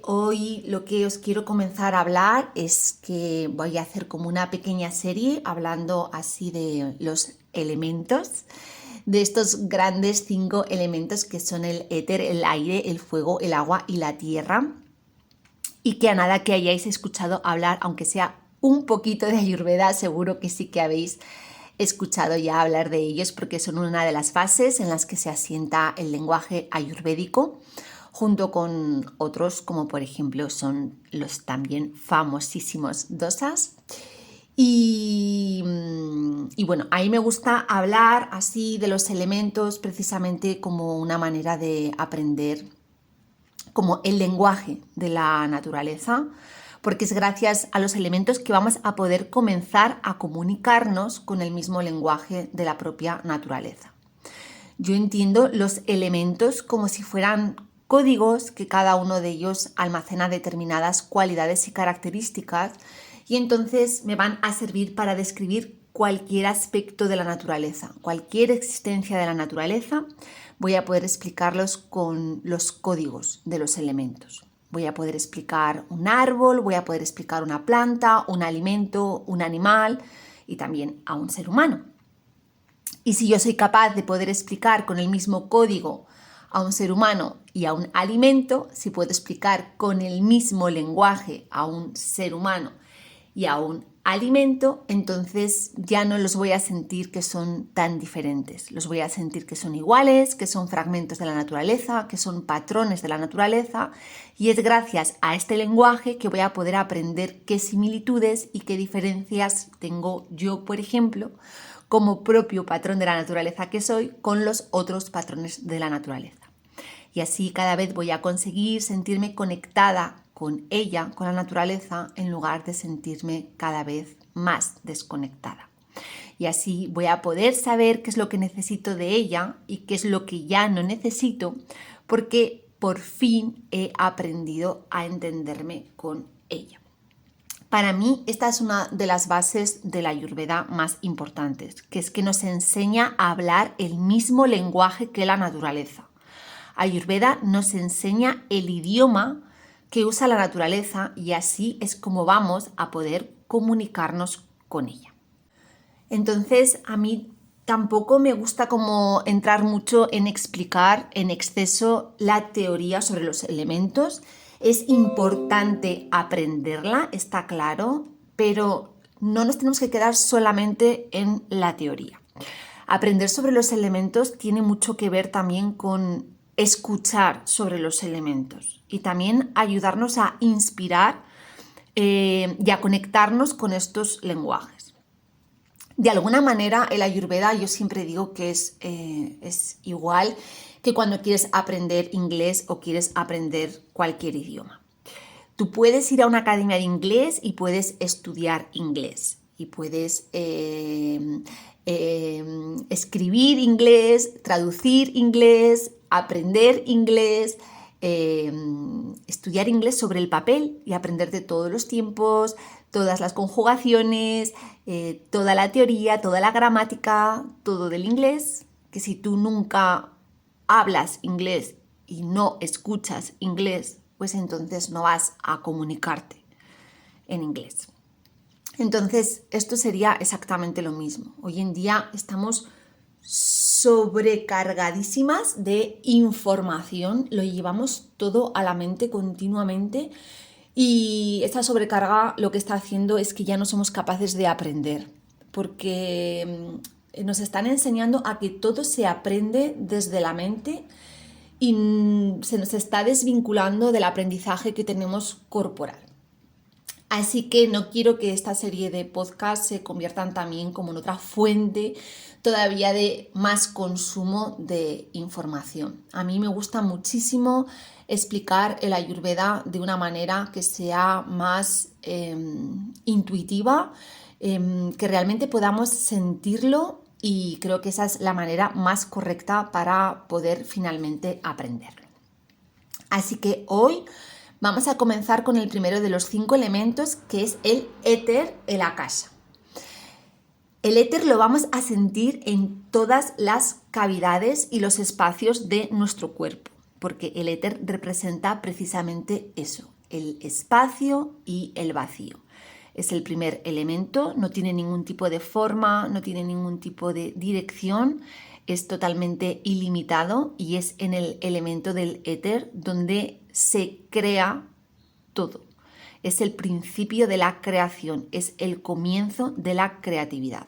hoy lo que os quiero comenzar a hablar es que voy a hacer como una pequeña serie hablando así de los elementos, de estos grandes 5 elementos que son el éter, el aire, el fuego, el agua y la tierra. Y que a nada que hayáis escuchado hablar, aunque sea un poquito de Ayurveda, seguro que sí que habéis escuchado ya hablar de ellos porque son una de las bases en las que se asienta el lenguaje ayurvédico, junto con otros como por ejemplo son los también famosísimos dosas. Y bueno, a mí me gusta hablar así de los elementos precisamente como una manera de aprender como el lenguaje de la naturaleza, porque es gracias a los elementos que vamos a poder comenzar a comunicarnos con el mismo lenguaje de la propia naturaleza. Yo entiendo los elementos como si fueran códigos que cada uno de ellos almacena determinadas cualidades y características y entonces me van a servir para describir cualquier aspecto de la naturaleza, cualquier existencia de la naturaleza. Voy a poder explicarlos con los códigos de los elementos. Voy a poder explicar un árbol, voy a poder explicar una planta, un alimento, un animal y también a un ser humano. Y si yo soy capaz de poder explicar con el mismo código a un ser humano y a un alimento, si puedo explicar con el mismo lenguaje a un ser humano y a un alimento, entonces ya no los voy a sentir que son tan diferentes. Los voy a sentir que son iguales, que son fragmentos de la naturaleza, que son patrones de la naturaleza, y es gracias a este lenguaje que voy a poder aprender qué similitudes y qué diferencias tengo yo, por ejemplo, como propio patrón de la naturaleza que soy, con los otros patrones de la naturaleza. Y así cada vez voy a conseguir sentirme conectada con ella, con la naturaleza, en lugar de sentirme cada vez más desconectada. Y así voy a poder saber qué es lo que necesito de ella y qué es lo que ya no necesito, porque por fin he aprendido a entenderme con ella. Para mí, esta es una de las bases de la Ayurveda más importantes, que es que nos enseña a hablar el mismo lenguaje que la naturaleza. Ayurveda nos enseña el idioma que usa la naturaleza y así es como vamos a poder comunicarnos con ella. Entonces, a mí tampoco me gusta como entrar mucho en explicar en exceso la teoría sobre los elementos. Es importante aprenderla, está claro, pero no nos tenemos que quedar solamente en la teoría. Aprender sobre los elementos tiene mucho que ver también con escuchar sobre los elementos y también ayudarnos a inspirar y a conectarnos con estos lenguajes. De alguna manera, el Ayurveda yo siempre digo que es igual que cuando quieres aprender inglés o quieres aprender cualquier idioma. Tú puedes ir a una academia de inglés y puedes estudiar inglés y puedes escribir inglés, traducir inglés, aprender inglés, estudiar inglés sobre el papel y aprender de todos los tiempos, todas las conjugaciones, toda la teoría, toda la gramática, todo del inglés, que si tú nunca hablas inglés y no escuchas inglés, pues entonces no vas a comunicarte en inglés. Entonces, esto sería exactamente lo mismo. Hoy en día estamos sobrecargadísimas de información, lo llevamos todo a la mente continuamente y esta sobrecarga lo que está haciendo es que ya no somos capaces de aprender, porque nos están enseñando a que todo se aprende desde la mente y se nos está desvinculando del aprendizaje que tenemos corporal. Así que no quiero que esta serie de podcasts se conviertan también como en otra fuente todavía de más consumo de información. A mí me gusta muchísimo explicar el Ayurveda de una manera que sea más intuitiva, que realmente podamos sentirlo y creo que esa es la manera más correcta para poder finalmente aprenderlo. Así que hoy vamos a comenzar con el primero de los 5 elementos, que es el éter, el akasha. El éter lo vamos a sentir en todas las cavidades y los espacios de nuestro cuerpo, porque el éter representa precisamente eso, el espacio y el vacío. Es el primer elemento, no tiene ningún tipo de forma, no tiene ningún tipo de dirección, es totalmente ilimitado y es en el elemento del éter donde se crea todo. Es el principio de la creación, es el comienzo de la creatividad.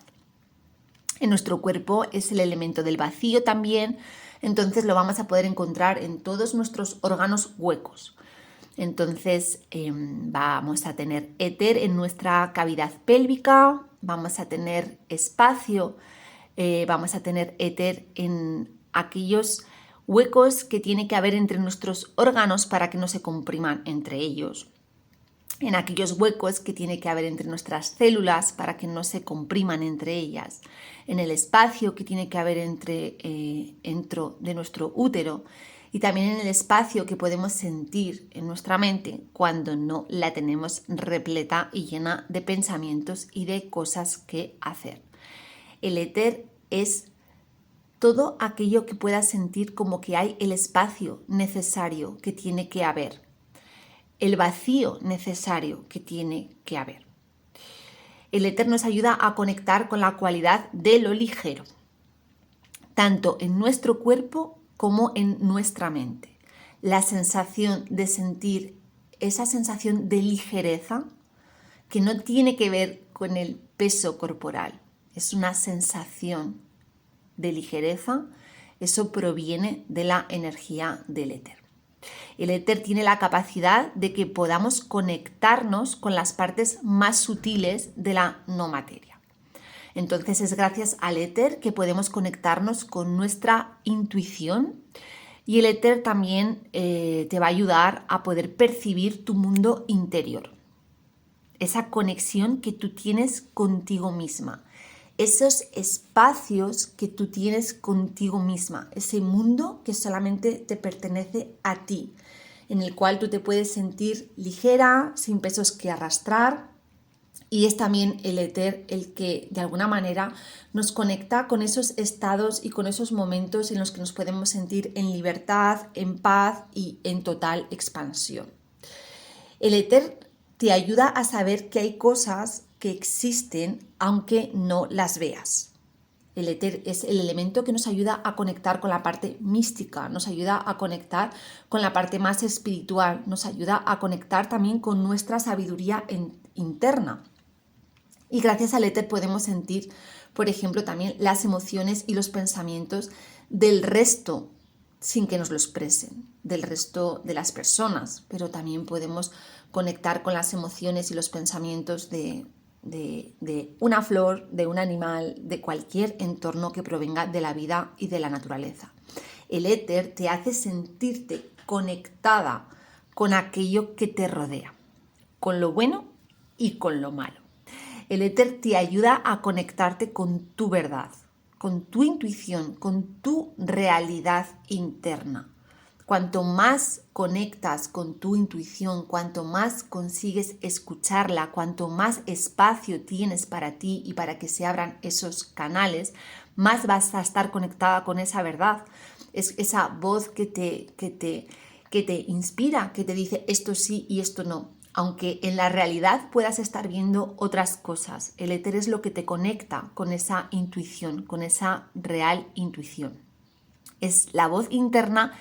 En nuestro cuerpo es el elemento del vacío también, entonces lo vamos a poder encontrar en todos nuestros órganos huecos. Entonces vamos a tener éter en nuestra cavidad pélvica, vamos a tener espacio, vamos a tener éter en aquellos huecos que tiene que haber entre nuestros órganos para que no se compriman entre ellos, en aquellos huecos que tiene que haber entre nuestras células para que no se compriman entre ellas, en el espacio que tiene que haber dentro de nuestro útero y también en el espacio que podemos sentir en nuestra mente cuando no la tenemos repleta y llena de pensamientos y de cosas que hacer. El éter es todo aquello que puedas sentir como que hay el espacio necesario que tiene que haber, el vacío necesario que tiene que haber. El éter nos ayuda a conectar con la cualidad de lo ligero, tanto en nuestro cuerpo como en nuestra mente. La sensación de sentir esa sensación de ligereza que no tiene que ver con el peso corporal, es una sensación de ligereza, eso proviene de la energía del éter. El éter tiene la capacidad de que podamos conectarnos con las partes más sutiles de la no materia. Entonces es gracias al éter que podemos conectarnos con nuestra intuición y el éter también te va a ayudar a poder percibir tu mundo interior. Esa conexión que tú tienes contigo misma, esos espacios que tú tienes contigo misma, ese mundo que solamente te pertenece a ti, en el cual tú te puedes sentir ligera, sin pesos que arrastrar, y es también el éter el que de alguna manera nos conecta con esos estados y con esos momentos en los que nos podemos sentir en libertad, en paz y en total expansión. El éter te ayuda a saber que hay cosas que existen aunque no las veas. El éter es el elemento que nos ayuda a conectar con la parte mística, nos ayuda a conectar con la parte más espiritual, nos ayuda a conectar también con nuestra sabiduría interna. Y gracias al éter podemos sentir, por ejemplo, también las emociones y los pensamientos del resto sin que nos lo expresen, del resto de las personas, pero también podemos conectar con las emociones y los pensamientos de una flor, de un animal, de cualquier entorno que provenga de la vida y de la naturaleza. El éter te hace sentirte conectada con aquello que te rodea, con lo bueno y con lo malo. El éter te ayuda a conectarte con tu verdad, con tu intuición, con tu realidad interna. Cuanto más conectas con tu intuición, cuanto más consigues escucharla, cuanto más espacio tienes para ti y para que se abran esos canales, más vas a estar conectada con esa verdad. Es esa voz que te inspira, que te dice esto sí y esto no. Aunque en la realidad puedas estar viendo otras cosas, el éter es lo que te conecta con esa intuición, con esa real intuición. Es la voz interna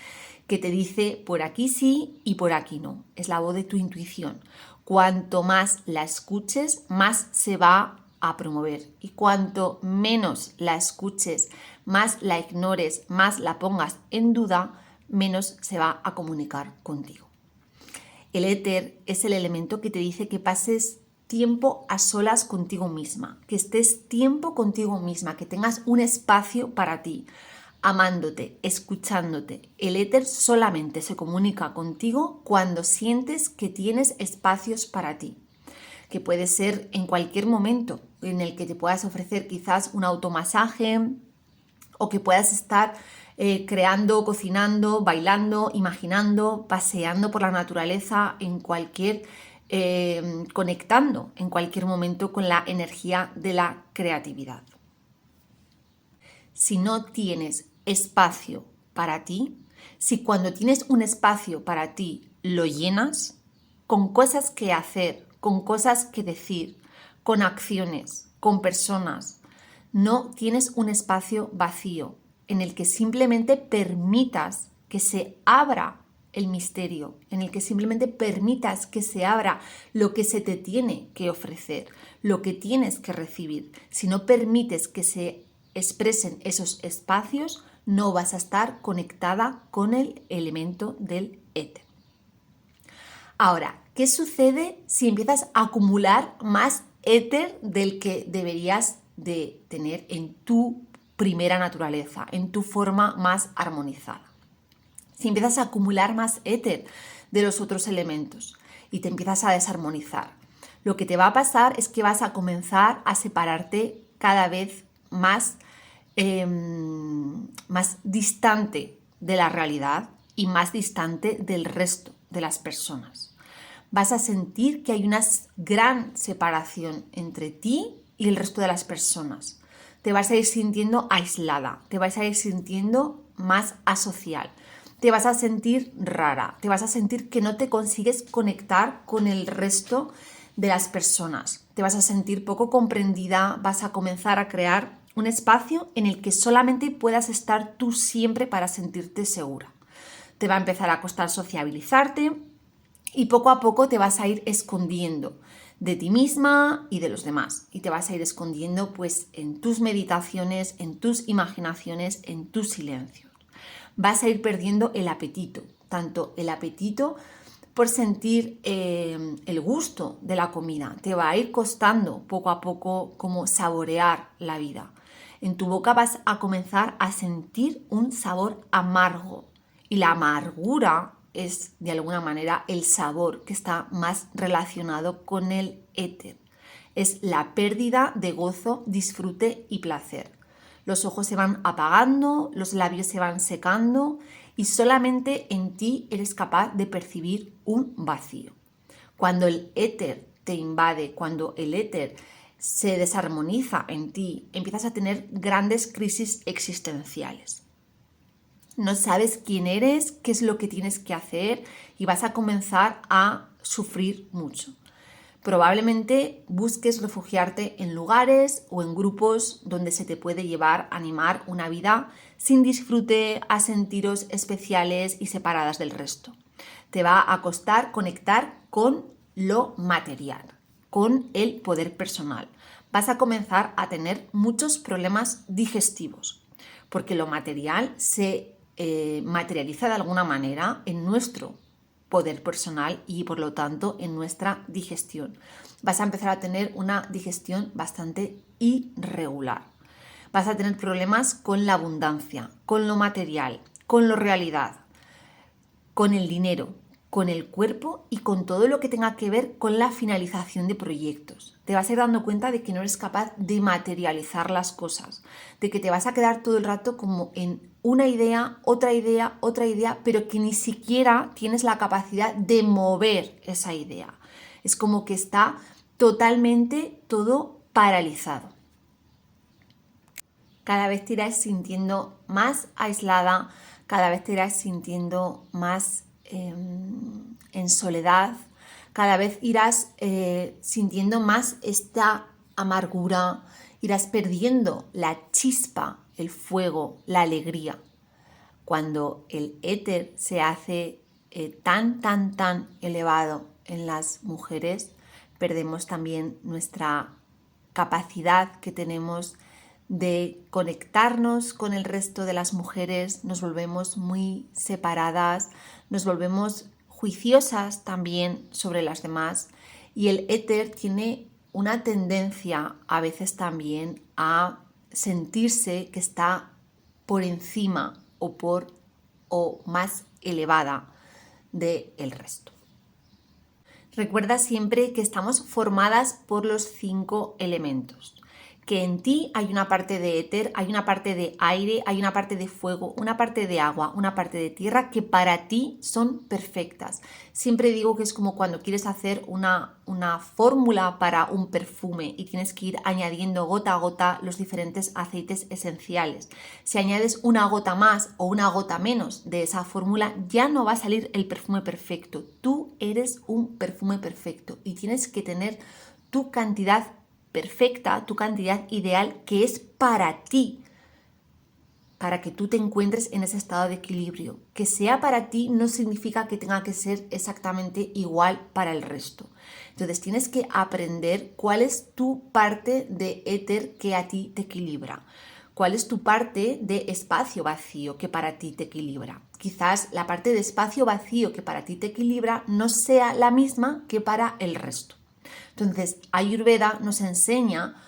que te dice por aquí sí y por aquí no. Es la voz de tu intuición. Cuanto más la escuches, más se va a promover. Y cuanto menos la escuches, más la ignores, más la pongas en duda, menos se va a comunicar contigo. El éter es el elemento que te dice que pases tiempo a solas contigo misma, que estés tiempo contigo misma, que tengas un espacio para ti, amándote, escuchándote. El éter solamente se comunica contigo cuando sientes que tienes espacios para ti, que puede ser en cualquier momento en el que te puedas ofrecer quizás un automasaje o que puedas estar creando, cocinando, bailando, imaginando, paseando por la naturaleza, conectando en cualquier momento con la energía de la creatividad. Si no tienes espacio para ti, si cuando tienes un espacio para ti lo llenas, con cosas que hacer, con cosas que decir, con acciones, con personas. No tienes un espacio vacío en el que simplemente permitas que se abra el misterio, en el que simplemente permitas que se abra lo que se te tiene que ofrecer, lo que tienes que recibir. Si no permites que se expresen esos espacios, no vas a estar conectada con el elemento del éter. Ahora, ¿qué sucede si empiezas a acumular más éter del que deberías de tener en tu primera naturaleza, en tu forma más armonizada? Si empiezas a acumular más éter de los otros elementos y te empiezas a desarmonizar, lo que te va a pasar es que vas a comenzar a separarte cada vez más, más distante de la realidad y más distante del resto de las personas. Vas a sentir que hay una gran separación entre ti y el resto de las personas. Te vas a ir sintiendo aislada, te vas a ir sintiendo más asocial, te vas a sentir rara, te vas a sentir que no te consigues conectar con el resto de las personas, te vas a sentir poco comprendida, vas a comenzar a crear un espacio en el que solamente puedas estar tú siempre para sentirte segura. Te va a empezar a costar sociabilizarte y poco a poco te vas a ir escondiendo de ti misma y de los demás. Y te vas a ir escondiendo pues en tus meditaciones, en tus imaginaciones, en tus silencios. Vas a ir perdiendo el apetito, tanto el apetito por sentir el gusto de la comida. Te va a ir costando poco a poco como saborear la vida. En tu boca vas a comenzar a sentir un sabor amargo. Y la amargura es de alguna manera el sabor que está más relacionado con el éter. Es la pérdida de gozo, disfrute y placer. Los ojos se van apagando, los labios se van secando y solamente en ti eres capaz de percibir un vacío. Cuando el éter te invade, cuando el éter se desarmoniza en ti, empiezas a tener grandes crisis existenciales. No sabes quién eres, qué es lo que tienes que hacer y vas a comenzar a sufrir mucho. Probablemente busques refugiarte en lugares o en grupos donde se te puede llevar a animar una vida sin disfrute, a sentiros especiales y separadas del resto. Te va a costar conectar con lo material, con el poder personal. Vas a comenzar a tener muchos problemas digestivos, porque lo material se materializa de alguna manera en nuestro poder personal y por lo tanto en nuestra digestión. Vas a empezar a tener una digestión bastante irregular. Vas a tener problemas con la abundancia, con lo material, con la realidad, con el dinero, con el cuerpo y con todo lo que tenga que ver con la finalización de proyectos. Te vas a ir dando cuenta de que no eres capaz de materializar las cosas, de que te vas a quedar todo el rato como en una idea, otra idea, pero que ni siquiera tienes la capacidad de mover esa idea. Es como que está totalmente todo paralizado. Cada vez te irás sintiendo más aislada, cada vez te irás sintiendo más en soledad, cada vez irás sintiendo más esta amargura, irás perdiendo la chispa, el fuego, la alegría. Cuando el éter se hace tan elevado en las mujeres, perdemos también nuestra capacidad que tenemos de conectarnos con el resto de las mujeres, nos volvemos muy separadas, nos volvemos juiciosas también sobre las demás y el éter tiene una tendencia a veces también a sentirse que está por encima o más elevada del resto. Recuerda siempre que estamos formadas por los 5 elementos, que en ti hay una parte de éter, hay una parte de aire, hay una parte de fuego, una parte de agua, una parte de tierra que para ti son perfectas. Siempre digo que es como cuando quieres hacer una fórmula para un perfume y tienes que ir añadiendo gota a gota los diferentes aceites esenciales. Si añades una gota más o una gota menos de esa fórmula, ya no va a salir el perfume perfecto. Tú eres un perfume perfecto y tienes que tener tu cantidad perfecta, tu cantidad ideal que es para ti, para que tú te encuentres en ese estado de equilibrio. Que sea para ti no significa que tenga que ser exactamente igual para el resto. Entonces tienes que aprender cuál es tu parte de éter que a ti te equilibra. ¿Cuál es tu parte de espacio vacío que para ti te equilibra? Quizás la parte de espacio vacío que para ti te equilibra no sea la misma que para el resto. Entonces, Ayurveda nos enseña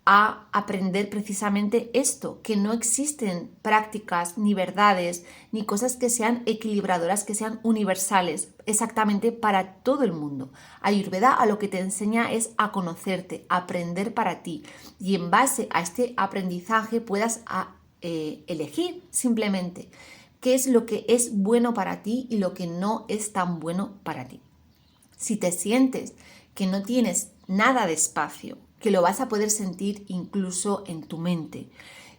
a aprender precisamente esto, que no existen prácticas ni verdades ni cosas que sean equilibradoras, que sean universales exactamente para todo el mundo. Ayurveda a lo que te enseña es a conocerte, a aprender para ti y en base a este aprendizaje puedas elegir simplemente qué es lo que es bueno para ti y lo que no es tan bueno para ti. Si te sientes que no tienes nada de espacio, que lo vas a poder sentir incluso en tu mente,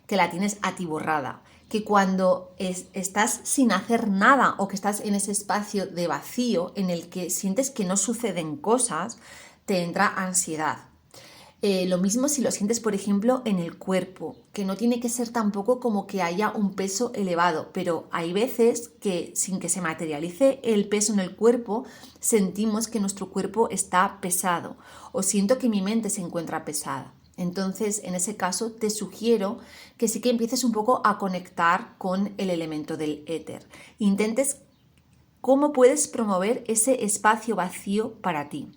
que la tienes atiborrada, que cuando estás sin hacer nada o que estás en ese espacio de vacío en el que sientes que no suceden cosas, te entra ansiedad. Lo mismo si lo sientes, por ejemplo, en el cuerpo, que no tiene que ser tampoco como que haya un peso elevado, pero hay veces que sin que se materialice el peso en el cuerpo, sentimos que nuestro cuerpo está pesado o siento que mi mente se encuentra pesada. Entonces, en ese caso, te sugiero que sí que empieces un poco a conectar con el elemento del éter. Intentes cómo puedes promover ese espacio vacío para ti.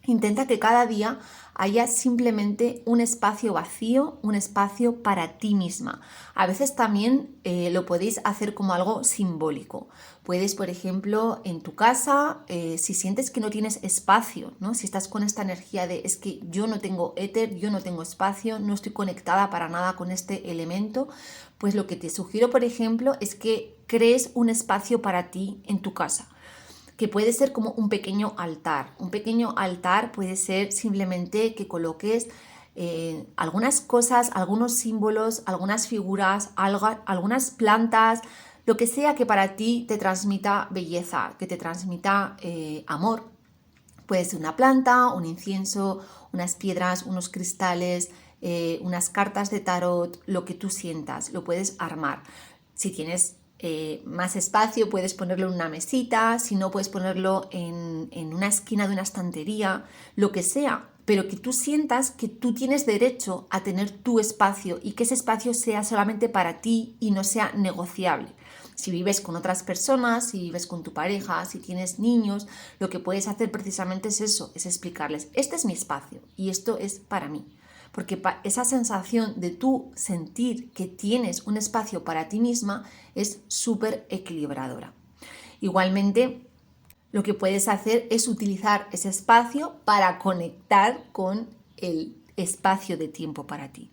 Intenta que cada día haya simplemente un espacio vacío, un espacio para ti misma. A veces también lo podéis hacer como algo simbólico. Puedes, por ejemplo, en tu casa, si sientes que no tienes espacio, ¿no? Si estás con esta energía de es que yo no tengo éter, yo no tengo espacio, no estoy conectada para nada con este elemento, pues lo que te sugiero, por ejemplo, es que crees un espacio para ti en tu casa, que puede ser como un pequeño altar. Un pequeño altar puede ser simplemente que coloques algunas cosas, algunos símbolos, algunas figuras, algunas plantas, lo que sea que para ti te transmita belleza, que te transmita amor. Puede ser una planta, un incienso, unas piedras, unos cristales, unas cartas de tarot, lo que tú sientas, lo puedes armar. Si tienes más espacio, puedes ponerlo en una mesita, si no, puedes ponerlo en una esquina de una estantería, lo que sea, pero que tú sientas que tú tienes derecho a tener tu espacio y que ese espacio sea solamente para ti y no sea negociable. Si vives con otras personas, si vives con tu pareja, si tienes niños, lo que puedes hacer precisamente es eso, es explicarles, este es mi espacio y esto es para mí. Porque esa sensación de tú sentir que tienes un espacio para ti misma es súper equilibradora. Igualmente, lo que puedes hacer es utilizar ese espacio para conectar con el espacio de tiempo para ti.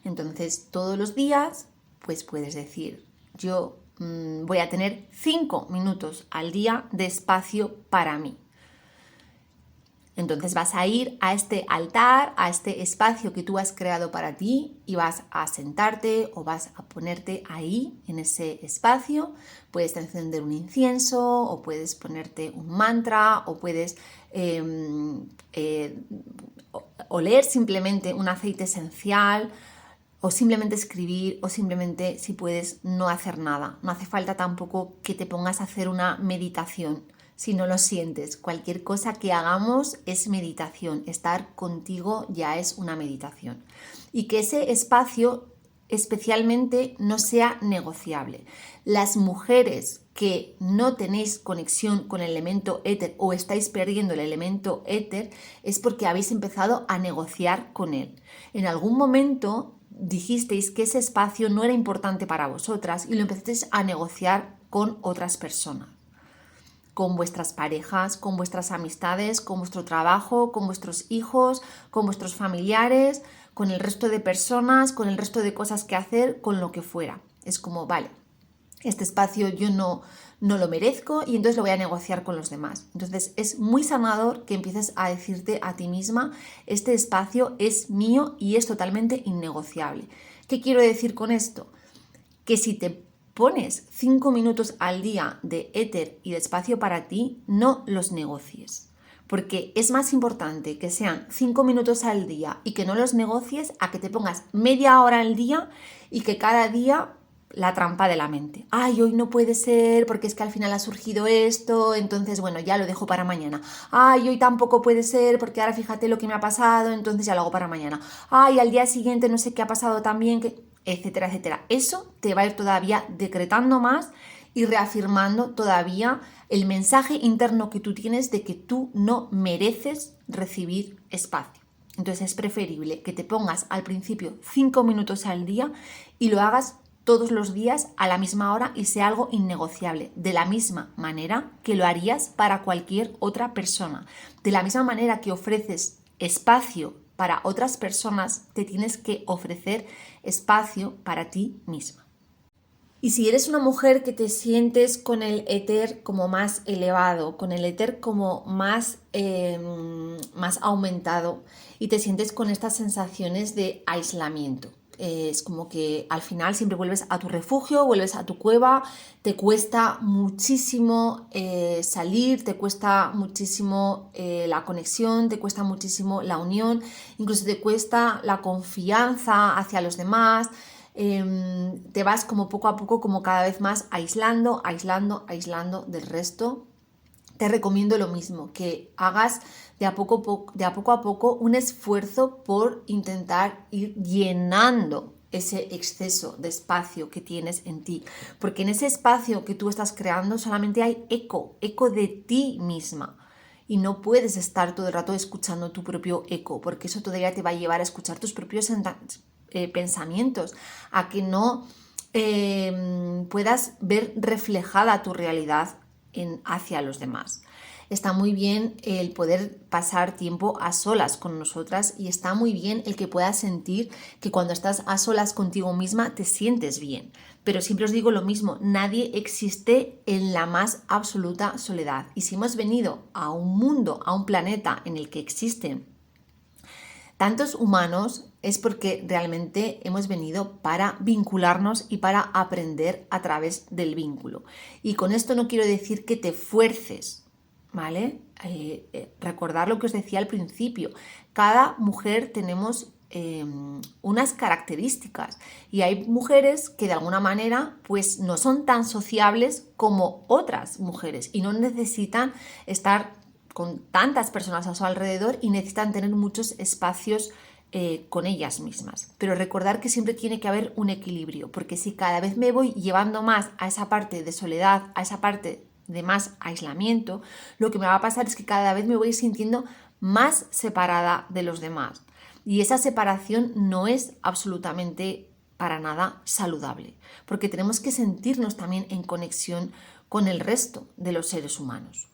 Entonces, todos los días, pues puedes decir, yo voy a tener 5 minutos al día de espacio para mí. Entonces vas a ir a este altar, a este espacio que tú has creado para ti y vas a sentarte o vas a ponerte ahí en ese espacio. Puedes encender un incienso o puedes ponerte un mantra o puedes oler simplemente un aceite esencial o simplemente escribir o simplemente, si puedes, no hacer nada. No hace falta tampoco que te pongas a hacer una meditación. Si no lo sientes, cualquier cosa que hagamos es meditación. Estar contigo ya es una meditación. Y que ese espacio especialmente no sea negociable. Las mujeres que no tenéis conexión con el elemento éter o estáis perdiendo el elemento éter es porque habéis empezado a negociar con él. En algún momento dijisteis que ese espacio no era importante para vosotras y lo empezasteis a negociar con otras personas. con vuestras parejas, con vuestras amistades, con vuestro trabajo, con vuestros hijos, con vuestros familiares, con el resto de personas, con el resto de cosas que hacer, con lo que fuera. Es como, vale, este espacio yo no lo merezco y entonces lo voy a negociar con los demás. Entonces es muy sanador que empieces a decirte a ti misma, este espacio es mío y es totalmente innegociable. ¿Qué quiero decir con esto? Que si te pones 5 minutos al día de éter y de espacio para ti, no los negocies. Porque es más importante que sean 5 minutos al día y que no los negocies a que te pongas media hora al día y que cada día la trampa de la mente. Ay, hoy no puede ser porque es que al final ha surgido esto, entonces bueno, ya lo dejo para mañana. Ay, hoy tampoco puede ser porque ahora fíjate lo que me ha pasado, entonces ya lo hago para mañana. Ay, al día siguiente no sé qué ha pasado también, etcétera, etcétera. Eso te va a ir todavía decretando más y reafirmando todavía el mensaje interno que tú tienes de que tú no mereces recibir espacio. Entonces es preferible que te pongas al principio 5 minutos al día y lo hagas todos los días a la misma hora y sea algo innegociable, de la misma manera que lo harías para cualquier otra persona. De la misma manera que ofreces espacio para otras personas, te tienes que ofrecer espacio para ti misma. Y si eres una mujer que te sientes con el éter como más elevado, con el éter como más aumentado y te sientes con estas sensaciones de aislamiento, es como que al final siempre vuelves a tu refugio, vuelves a tu cueva, te cuesta muchísimo salir, te cuesta muchísimo la conexión, te cuesta muchísimo la unión, incluso te cuesta la confianza hacia los demás. Te vas como poco a poco, como cada vez más aislando del resto. Te recomiendo lo mismo, que hagas de a poco a poco un esfuerzo por intentar ir llenando ese exceso de espacio que tienes en ti, porque en ese espacio que tú estás creando solamente hay eco de ti misma. Y no puedes estar todo el rato escuchando tu propio eco, porque eso todavía te va a llevar a escuchar tus propios pensamientos, a que no puedas ver reflejada tu realidad hacia los demás. Está muy bien el poder pasar tiempo a solas con nosotras y está muy bien el que puedas sentir que cuando estás a solas contigo misma te sientes bien. Pero siempre os digo lo mismo, nadie existe en la más absoluta soledad. Y si hemos venido a un mundo, a un planeta en el que existen tantos humanos, es porque realmente hemos venido para vincularnos y para aprender a través del vínculo. Y con esto no quiero decir que te fuerces, ¿vale? Recordar lo que os decía al principio. Cada mujer tenemos unas características y hay mujeres que de alguna manera pues no son tan sociables como otras mujeres y no necesitan estar con tantas personas a su alrededor y necesitan tener muchos espacios con ellas mismas. Pero recordar que siempre tiene que haber un equilibrio, porque si cada vez me voy llevando más a esa parte de soledad, a esa parte de más aislamiento, lo que me va a pasar es que cada vez me voy sintiendo más separada de los demás. Y esa separación no es absolutamente para nada saludable, porque tenemos que sentirnos también en conexión con el resto de los seres humanos.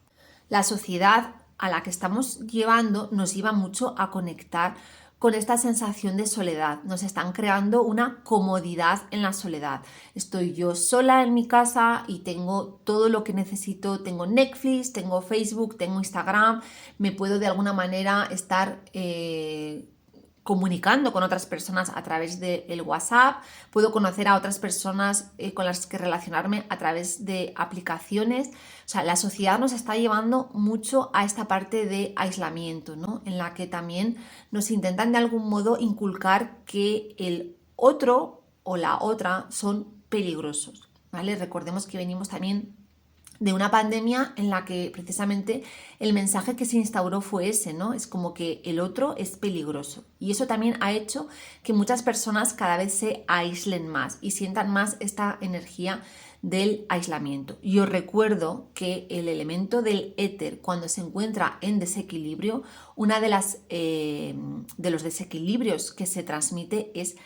La sociedad a la que estamos llevando nos lleva mucho a conectar con esta sensación de soledad. Nos están creando una comodidad en la soledad. Estoy yo sola en mi casa y tengo todo lo que necesito. Tengo Netflix, tengo Facebook, tengo Instagram. Me puedo de alguna manera estar comunicando con otras personas a través del WhatsApp, puedo conocer a otras personas con las que relacionarme a través de aplicaciones. O sea, la sociedad nos está llevando mucho a esta parte de aislamiento, ¿no? En la que también nos intentan de algún modo inculcar que el otro o la otra son peligrosos, ¿vale? Recordemos que venimos también de una pandemia en la que precisamente el mensaje que se instauró fue ese, ¿no? Es como que el otro es peligroso. Y eso también ha hecho que muchas personas cada vez se aíslen más y sientan más esta energía del aislamiento. Y os recuerdo que el elemento del éter, cuando se encuentra en desequilibrio, una de los desequilibrios que se transmite es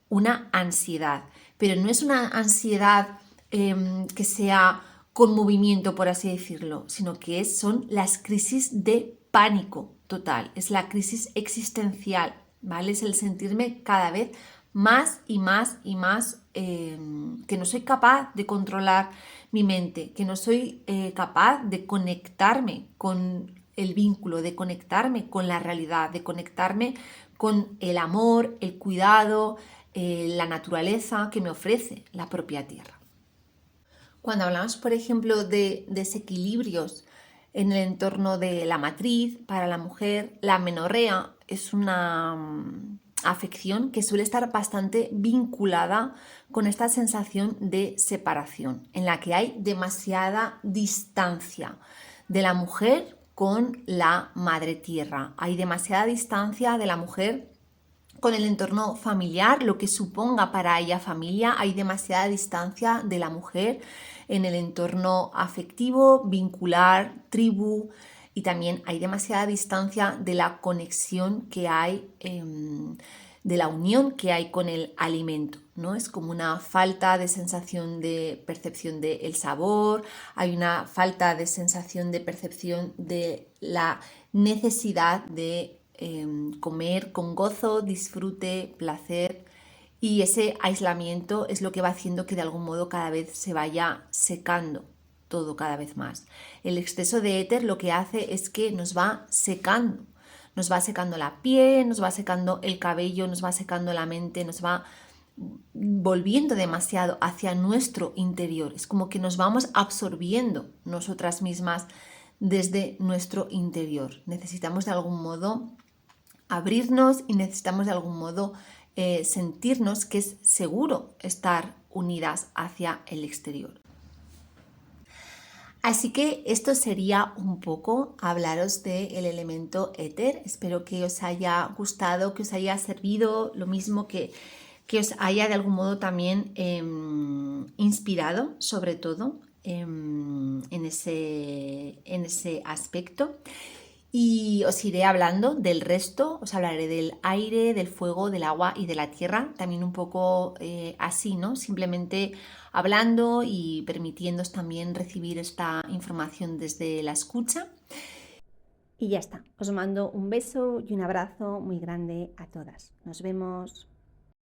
una ansiedad. Pero no es una ansiedad que sea con movimiento, por así decirlo, sino que son las crisis de pánico total, es la crisis existencial, ¿vale? Es el sentirme cada vez más y más y más que no soy capaz de controlar mi mente, que no soy capaz de conectarme con el vínculo, de conectarme con la realidad, de conectarme con el amor, el cuidado, la naturaleza que me ofrece la propia tierra. Cuando hablamos, por ejemplo, de desequilibrios en el entorno de la matriz, para la mujer, la menorrea es una afección que suele estar bastante vinculada con esta sensación de separación, en la que hay demasiada distancia de la mujer con la madre tierra. Hay demasiada distancia de la mujer con el entorno familiar, lo que suponga para ella familia. Hay demasiada distancia de la mujer en el entorno afectivo, vincular, tribu, y también hay demasiada distancia de la conexión que hay, de la unión que hay con el alimento, ¿no? Es como una falta de sensación de percepción del sabor, hay una falta de sensación de percepción de la necesidad de comer con gozo, disfrute, placer, y ese aislamiento es lo que va haciendo que de algún modo cada vez se vaya secando todo cada vez más. El exceso de éter lo que hace es que nos va secando la piel, nos va secando el cabello, nos va secando la mente, nos va volviendo demasiado hacia nuestro interior. Es como que nos vamos absorbiendo nosotras mismas desde nuestro interior. Necesitamos de algún modo abrirnos y necesitamos de algún modo sentirnos que es seguro estar unidas hacia el exterior. Así que esto sería un poco hablaros del elemento éter. Espero que os haya gustado, que os haya servido, lo mismo que os haya de algún modo también inspirado, sobre todo en ese aspecto. Y os iré hablando del resto, os hablaré del aire, del fuego, del agua y de la tierra, también un poco así, ¿no? Simplemente hablando y permitiéndoos también recibir esta información desde la escucha. Y ya está, os mando un beso y un abrazo muy grande a todas. Nos vemos.